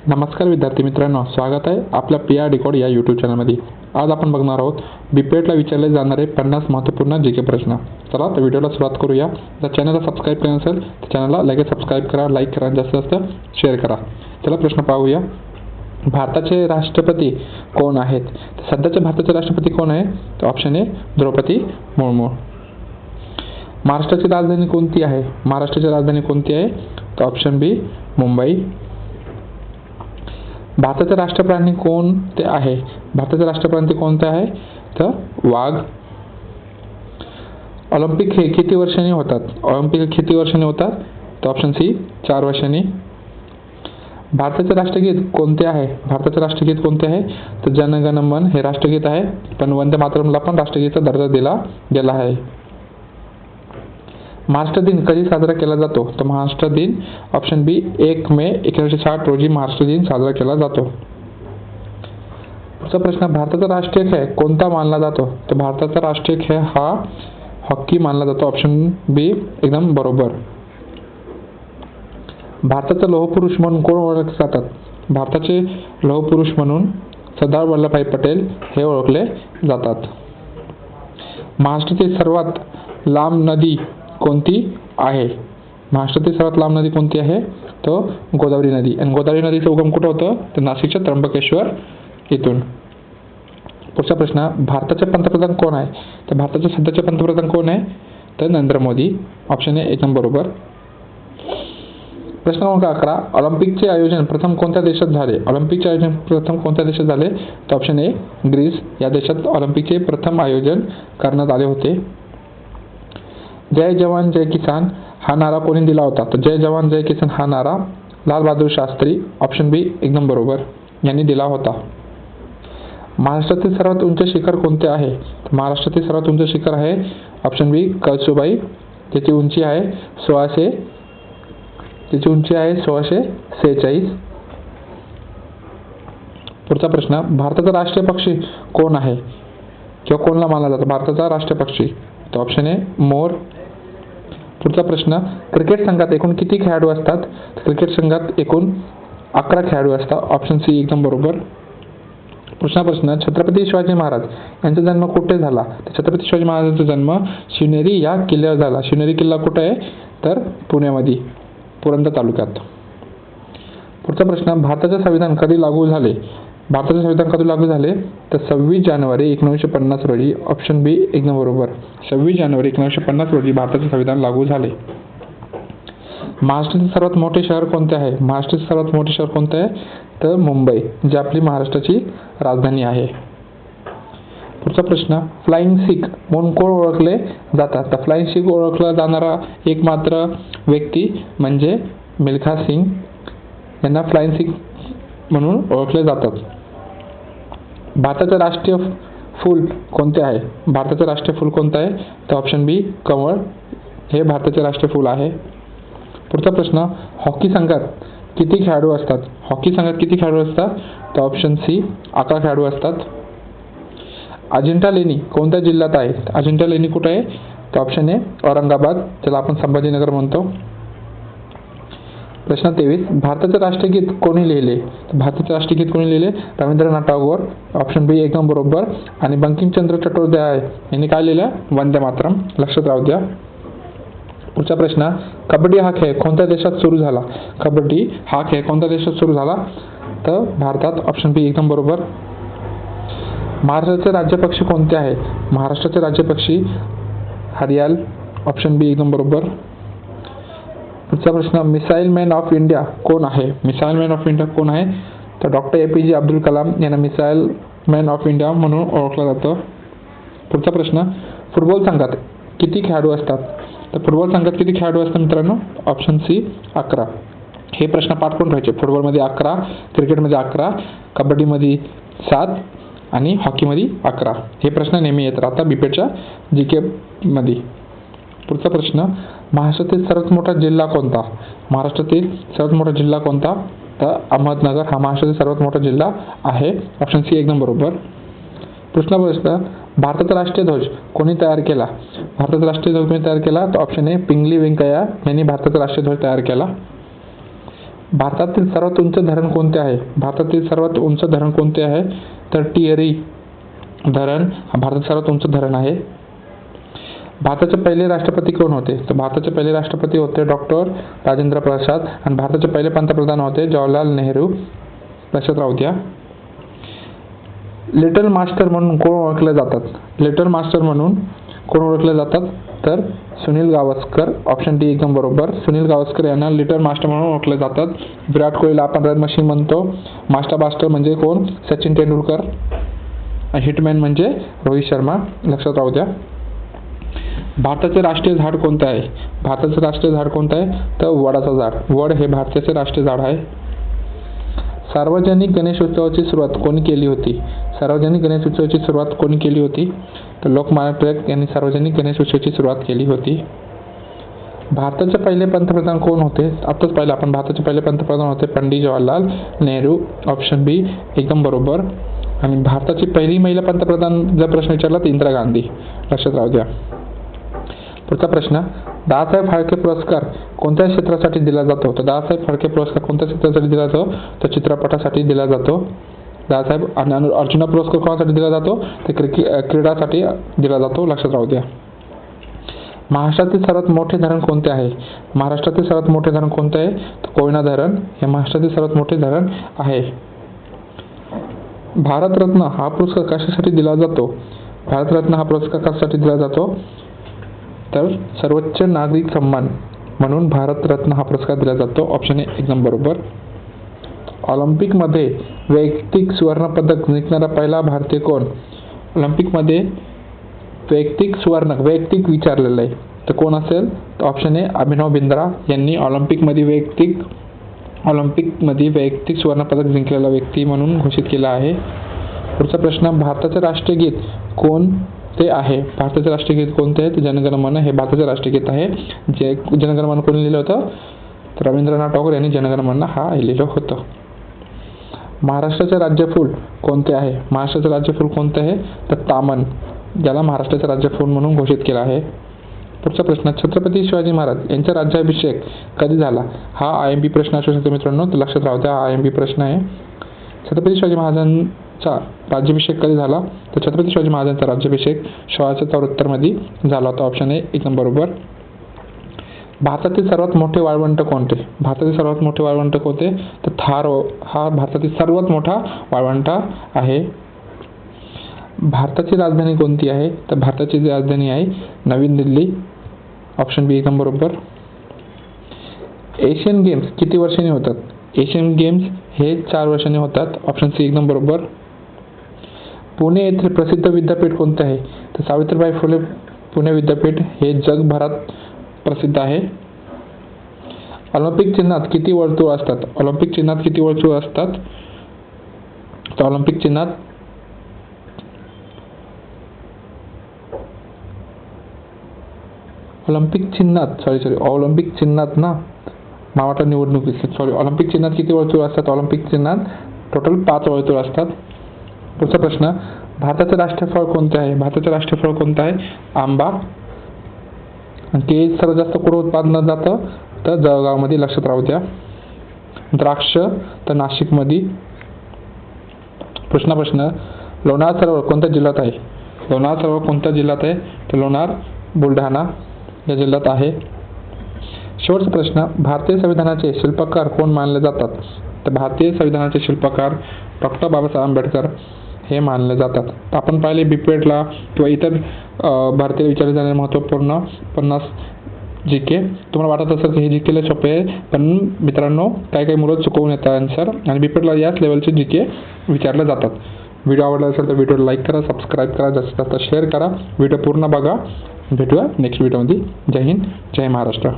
नमस्कार विद्यार्थी मित्रांनो, स्वागत आहे आपल्या PR डिकोड या यूट्यूब चॅनलमध्ये. आज आपण बघणार आहोत बीपीएडला विचारले जाणारे 50 महत्त्वपूर्ण जीके प्रश्न. चला तर व्हिडिओला सुरुवात करूया. जर चॅनलला सबस्क्राईब केलं नसेल तर चॅनलला लगेच सबस्क्राईब करा, लाईक करा, जास्तीत जास्त शेअर करा. चला प्रश्न पाहूया. भारताचे राष्ट्रपती कोण आहेत? सध्याचे भारताचे राष्ट्रपती कोण आहे? तर ऑप्शन ए द्रौपदी मुर्मू. महाराष्ट्राची राजधानी कोणती आहे? महाराष्ट्राची राजधानी कोणती आहे? तर ऑप्शन बी मुंबई. भारताचे राष्ट्रप्राणी कोणते आहे? भारताचे राष्ट्रप्राणी कोणते आहे? तर वाघ. ऑलिम्पिक हे किती वर्षांनी होतात? ऑलिम्पिक किती वर्षांनी होतात? तर ऑप्शन सी 4 वर्षांनी. भारताचे राष्ट्रगीत कोणते आहे? भारताचे राष्ट्रगीत कोणते आहे? तर जन गण मन हे राष्ट्रगीत आहे, पण वंदे मातरमला पण राष्ट्रगीतचा दर्जा दिला गेला आहे. महाराष्ट्र दिन कधी साजरा केला जातो? तर महाराष्ट्र दिन ऑप्शन बी 1 मे 1960 रोजी महाराष्ट्र दिन साजरा केला जातो. पुढचा प्रश्न, भारताचा राष्ट्रीय खेळ कोणता मानला जातो? तर भारताचा राष्ट्रीय खेळ हा हॉकी मानला जातो. ऑप्शन बी एकदम बरोबर. भारताचा लोहपुरुष म्हणून कोण ओळखले जातात? भारताचे लोहपुरुष म्हणून सरदार वल्लभभाई पटेल हे ओळखले जातात. महाराष्ट्रातील सर्वात लांब नदी कोणती आहे? महाराष्ट्रातील सर्वात लांब नदी कोणती आहे? तो गोदावरी नदी. आणि गोदावरी नदीचं उगम कुठं होतं? तर नाशिकच्या त्र्यंबकेश्वर इथून. पुढचा प्रश्न, भारताचे पंतप्रधान कोण आहे? तर भारताचे सध्याचे पंतप्रधान कोण आहे? तर नरेंद्र मोदी. ऑप्शन ए एकदम बरोबर. प्रश्न क्रमांक 11, ऑलिम्पिकचे आयोजन प्रथम कोणत्या देशात झाले? ऑलिम्पिकचे आयोजन प्रथम कोणत्या देशात झाले? तर ऑप्शन ए ग्रीस या देशात ऑलिम्पिकचे प्रथम आयोजन करण्यात आले होते. जय जवान जय किसान हा नारा कोणी दिला होता? तर जय जवान जय किसान हा नारा लाल बहादूर शास्त्री ऑप्शन बी एकदम बरोबर यांनी दिला होता. महाराष्ट्रातील सर्वात उंच शिखर कोणते आहे? महाराष्ट्रातील सर्वात उंच शिखर आहे ऑप्शन बी कळसुबाई. त्याची उंची आहे 1646. पुढचा प्रश्न, भारताचा राष्ट्रीय पक्षी कोण आहे किंवा कोणला मानला जातो भारताचा राष्ट्रीय पक्षी? तर ऑप्शन ए मोर. पुढचा प्रश्न, क्रिकेट संघात एकूण किती खेळाडू असतात? क्रिकेट संघात एकूण 11 खेळाडू असतात. ऑप्शन सी एकदम बरोबर. पुढचा प्रश्न, छत्रपती शिवाजी महाराज यांचा जन्म कुठे झाला? तर छत्रपती शिवाजी महाराजांचा जन्म शिवनेरी या किल्ल्यावर झाला. शिवनेरी किल्ला कुठे आहे? तर पुण्यामध्ये, पुरंदर तालुक्यात. पुढचा प्रश्न, भारताचे संविधान कधी लागू झाले? भारताचे संविधान कधी लागू झाले? तर 26 जानेवारी 1950 रोजी. ऑप्शन बी एकदम बरोबर. 26 जानेवारी 1950 रोजी भारताचे संविधान लागू झाले. महाराष्ट्रातील सर्वात मोठे शहर कोणते आहे? महाराष्ट्रातील सर्वात मोठे शहर कोणते आहे? तर मुंबई, जी आपली महाराष्ट्राची राजधानी आहे. पुढचा प्रश्न, फ्लाइंग सिख म्हणून कोण ओळखले जातात? तर फ्लाइंग सिख ओळखला जाणारा एकमात्र व्यक्ती म्हणजे मिल्खा सिंग यांना फ्लाइंग सिख म्हणून ओळखले जातात. भारताचे राष्ट्रीय फूल कोणते आहे? भारताचे राष्ट्रीय फूल कोणते आहे? तर ऑप्शन बी कमळ हे भारताचे राष्ट्रीय फूल आहे. पुढचा प्रश्न, हॉकी संघात किती खेळाडू असतात? हॉकी संघात किती खेळाडू असतात? तर ऑप्शन सी 11 खेळाडू असतात. अजिंठा लेणी कोणत्या जिल्ह्यात आहे? अजिंठा लेणी कुठे आहे? तर ऑप्शन ए औरंगाबाद, ज्याला आपण संभाजीनगर म्हणतो. प्रश्न 23, भारताचे राष्ट्रगीत कोणी लिहिले? भारताचे राष्ट्रगीत कोणी लिहिले? रवींद्रनाथ टागोर. ऑप्शन बी एकदम बरोबर. आणि बंकिमचंद्र चट्टोपाध्याय यांनी काय लिहिलं? वंदे मातरम. लक्षात राहू द्या. पुढचा प्रश्न, कबड्डी हा खेळ कोणत्या देशात सुरू झाला? कबड्डी हा खेळ कोणत्या देशात सुरू झाला? तर भारतात. ऑप्शन बी एकदम बरोबर. महाराष्ट्राचे राज्यपक्षी कोणते आहे? महाराष्ट्राचे राज्यपक्षी हरियाल. ऑप्शन बी एकदम बरोबर. पुढचा प्रश्न, मिसाईल मॅन ऑफ इंडिया कोण आहे? मिसाईल मॅन ऑफ इंडिया कोण आहे? तर डॉक्टर APJ अब्दुल कलाम यांना मिसाईल मॅन ऑफ इंडिया म्हणून ओळखलं जातं. पुढचा प्रश्न, फुटबॉल संघात किती खेळाडू असतात? तर फुटबॉल संघात किती खेळाडू असतात मित्रांनो? Option C 11. हे प्रश्न पाठ करून ठेवायचे. फुटबॉलमध्ये 11, क्रिकेटमध्ये 11, कबड्डीमध्ये 7 आणि हॉकीमध्ये 11. हे प्रश्न नेहमी येत राहतात बीपीएडच्या GK मध्ये. पुढचा प्रश्न, महाराष्ट्रातील सर्वात मोठा जिल्हा कोणता? महाराष्ट्रातील सर्वात मोठा जिल्हा कोणता? तर अहमदनगर हा महाराष्ट्रातील सर्वात मोठा जिल्हा आहे. ऑप्शन सी एकदम बरोबर. प्रश्न, भारताचा राष्ट्रीय ध्वज कोणी तयार केला? भारताचा राष्ट्रीय ध्वज कोणी तयार केला? तर ऑप्शन ए पिंगली व्यंकय्या यांनी भारताचा राष्ट्रीय ध्वज तयार केला. भारतातील सर्वात उंच धरण कोणते आहे? भारतातील सर्वात उंच धरण कोणते आहे? तर टिहरी धरण भारतातील सर्वात उंच धरण आहे. भारताचे पहिले राष्ट्रपती कोण होते? तर भारताचे पहिले राष्ट्रपती होते डॉक्टर राजेंद्र प्रसाद आणि भारताचे पहिले पंतप्रधान होते जवाहरलाल नेहरू. लक्षात राहू द्या. लिटल मास्टर म्हणून कोण ओळखले जातात? लिटल मास्टर म्हणून कोण ओळखले जातात? तर सुनील गावस्कर. ऑप्शन डी एकदम बरोबर. सुनील गावस्कर यांना लिटल मास्टर म्हणून ओळखले जातात. विराट कोहलीला आपण रन मशीन म्हणतो. मास्टर म्हणजे कोण? सचिन तेंडुलकर. हिटमॅन म्हणजे रोहित शर्मा. लक्षात राहू द्या. भारताचे राष्ट्रीय झाड कोणते आहे? भारताचे राष्ट्रीय झाड कोणते आहे? तर वडाचं झाड. वड हे भारताचे राष्ट्रीय झाड आहे. सार्वजनिक गणेशोत्सवाची सुरुवात कोणी केली होती? सार्वजनिक गणेशोत्सवाची सुरुवात कोणी केली होती? तर लोकमान्य टिळक यांनी सार्वजनिक गणेशोत्सवाची सुरुवात केली होती. भारताचे पहिले पंतप्रधान कोण होते? आताच पाहिलं आपण. भारताचे पहिले पंतप्रधान होते पंडित जवाहरलाल नेहरू. ऑप्शन बी एकदम बरोबर. आणि भारताची पहिली महिला पंतप्रधान जर प्रश्न विचारला तर इंदिरा गांधी. लक्षात राहू द्या. पुढचा प्रश्न, दादासाहेब फाळके पुरस्कार कोणत्या क्षेत्रासाठी दिला जातो? तर दादासाहेब फाळके पुरस्कार कोणत्या क्षेत्रासाठी दिला जातो? तर चित्रपटासाठी दिला जातो. दादासाहेब आणि अर्जुना पुरस्कार कोणासाठी दिला जातो? तर क्रीडासाठी दिला जातो. लक्षात राहू द्या. महाराष्ट्रातील सर्वात मोठे धरण कोणते आहे? महाराष्ट्रातील सर्वात मोठे धरण कोणते आहे? तर कोयना धरण हे महाराष्ट्रातील सर्वात मोठे धरण आहे. भारतरत्न हा पुरस्कार कशासाठी दिला जातो? भारतरत्न हा पुरस्कार कशासाठी दिला जातो? तर सर्वोच्च नागरिक सन्मान म्हणून भारतरत्न हा पुरस्कार दिला जातो. ऑप्शन ए एकदम बरोबर. ऑलिम्पिकमध्ये वैयक्तिक सुवर्णपदक जिंकणारा पहिला भारतीय कोण? ऑलिम्पिकमध्ये वैयक्तिक विचारलेलं आहे तर कोण असेल? तर ऑप्शन ए अभिनव बिंद्रा यांनी ऑलिम्पिकमध्ये वैयक्तिक सुवर्णपदक जिंकलेला व्यक्ती म्हणून घोषित केला आहे. पुढचा प्रश्न, भारताचे राष्ट्रीय गीत कोणते आहे? भारताचे राष्ट्रीय गीत कोणते आहे? तर जनगण मन हे भारताचे राष्ट्रीय गीत आहे. जे जनगण मन कोणी लिहिलं होतं? तर रवींद्रनाथ टागोर यांनी जनगण मन हा लिहिलं होतं. महाराष्ट्राचे राज्यफूल कोणते आहे? महाराष्ट्राचे राज्यफूल कोणते आहे? तर तामन, ज्याला महाराष्ट्राचे राज्यफूल म्हणून घोषित केला आहे. पुढचा प्रश्न, छत्रपती शिवाजी महाराज यांचा राज्याभिषेक कधी झाला? हा IMP प्रश्न असू शकतो मित्रांनो, तर लक्षात राहू द्या. हा IMP प्रश्न आहे. छत्रपती शिवाजी महाराजांचा राज्याभिषेक कधी झाला? तर छत्रपती शिवाजी महाराजांचा राज्याभिषेक 1674 मध्ये झाला होता. ऑप्शन ए एकदम बरोबर. भारतातील सर्वात मोठे वाळवंट कोणते? भारतातील सर्वात मोठे वाळवंट कोणते? तर थार हा भारतातील सर्वात मोठा वाळवंट आहे. भारताची राजधानी कोणती आहे? तर भारताची राजधानी आहे नवी दिल्ली. ऑप्शन बी एकदम बरोबर. एशियन गेम्स किती वर्षांनी होतात? एशियन गेम्स हे 4 वर्षांनी होतात. ऑप्शन सी एकदम बरोबर. पुणे येथील प्रसिद्ध विद्यापीठ कोणते आहे? तर सावित्रीबाई फुले पुणे विद्यापीठ हे जगभरात प्रसिद्ध आहे. ऑलिम्पिक चिन्हात किती वर्तुळ असतात? ऑलिम्पिक चिन्हात किती वर्तुळ असतात? तर ऑलिम्पिक चिन्हात ऑलिम्पिक चिन्हात ना मावळा निवडणुकीत ऑलिम्पिक चिन्हात किती वर्तुळ असतात? ऑलिम्पिक चिन्हात टोटल 5 वर्तुळ असतात. पुढचा प्रश्न, भारताचे राष्ट्रीय फळ कोणते आहे? भारताचे राष्ट्रीय फळ कोणते आहे? आंबा. केळी सर्वात जास्त कुठं उत्पादन जातं? तर जळगावमध्ये. लक्षात राहू द्या. द्राक्ष तर नाशिकमध्ये. प्रश्न, लोणार सरोवर कोणत्या जिल्ह्यात आहे? लोणार सरोवर कोणत्या जिल्ह्यात आहे? तर लोणार बुलढाणा या जिल्ह्यात आहे. शेवटचा प्रश्न, भारतीय संविधानाचे शिल्पकार कोण मानले जातात? तर भारतीय संविधानाचे शिल्पकार डॉक्टर बाबासाहेब आंबेडकर हे मानले जातात. आपण पाहिले BPEDला किंवा इतर भारतीय विचारले जाणारे महत्त्वपूर्ण 50 GK. तुम्हाला वाटत असेल की हे GKला सोपे आहे, पण मित्रांनो काही मुलं चुकवून येतात आन्सर आणि BPEDला याच लेवलचे GK विचारले जातात. व्हिडिओ आवडला असेल तर व्हिडिओ लाईक करा, सबस्क्राईब करा, जास्तीत जास्त शेअर करा. व्हिडिओ पूर्ण बघा. भेटूया नेक्स्ट व्हिडिओमध्ये. जय हिंद, जय महाराष्ट्र.